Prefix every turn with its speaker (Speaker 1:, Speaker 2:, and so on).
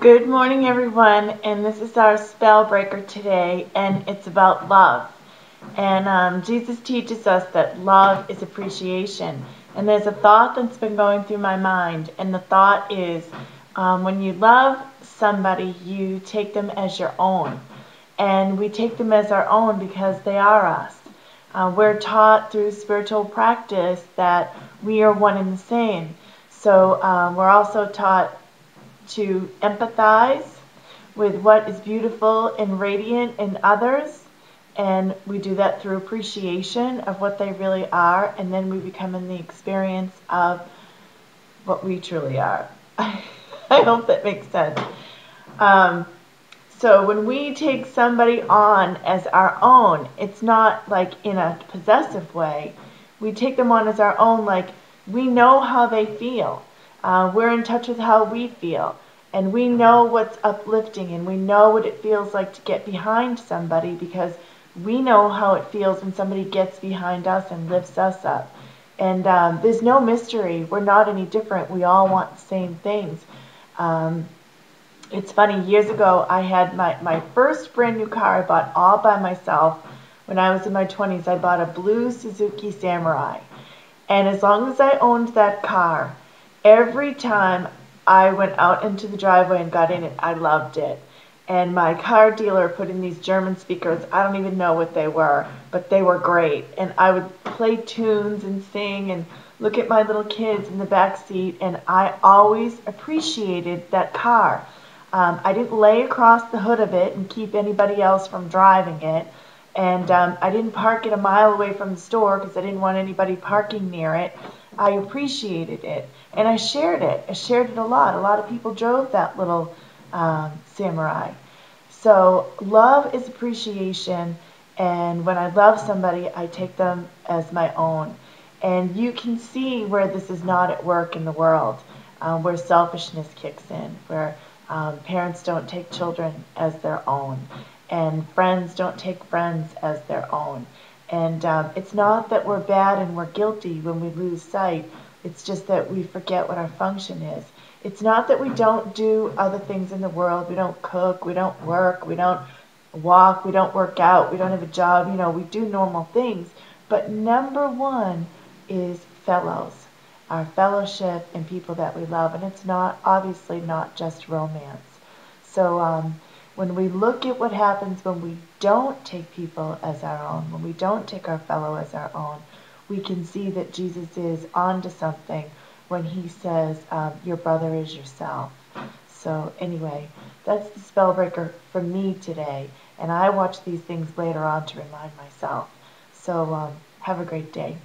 Speaker 1: Good morning, everyone, and this is our spell breaker today, and it's about love. And Jesus teaches us that love is appreciation. And there's a thought that's been going through my mind, and the thought is when you love somebody, you take them as your own. And we take them as our own because they are us. We're taught through spiritual practice that we are one and the same. So we're also taught to empathize with what is beautiful and radiant in others. And we do that through appreciation of what they really are. And then we become in the experience of what we truly are. I hope that makes sense. So when we take somebody on as our own, it's not like in a possessive way. We take them on as our own, like we know how they feel. We're in touch with how we feel. And we know what's uplifting, and we know what it feels like to get behind somebody because we know how it feels when somebody gets behind us and lifts us up. And there's no mystery. We're not any different. We all want the same things. It's funny, years ago I had my first brand new car I bought all by myself. When I was in my 20s, I bought a blue Suzuki Samurai. And as long as I owned that car, every time I went out into the driveway and got in it, I loved it. And my car dealer put in these German speakers. I don't even know what they were, but they were great. And I would play tunes and sing and look at my little kids in the back seat, and I always appreciated that car. I didn't lay across the hood of it and keep anybody else from driving it. And I didn't park it a mile away from the store because I didn't want anybody parking near it. I appreciated it, and I shared it. I shared it a lot. A lot of people drove that little Samurai. So love is appreciation, and when I love somebody, I take them as my own. And you can see where this is not at work in the world, where selfishness kicks in, where parents don't take children as their own, and friends don't take friends as their own. And it's not that we're bad and we're guilty when we lose sight. It's just that we forget what our function is. It's not that we don't do other things in the world. We don't cook, we don't work, we don't walk, we don't work out, we don't have a job. We do normal things. But number one is fellows, our fellowship and people that we love. And it's not, obviously not just romance. So when we look at what happens when we don't take people as our own, when we don't take our fellow as our own, we can see that Jesus is onto something when he says, your brother is yourself. So anyway, that's the spell breaker for me today. And I watch these things later on to remind myself. So have a great day.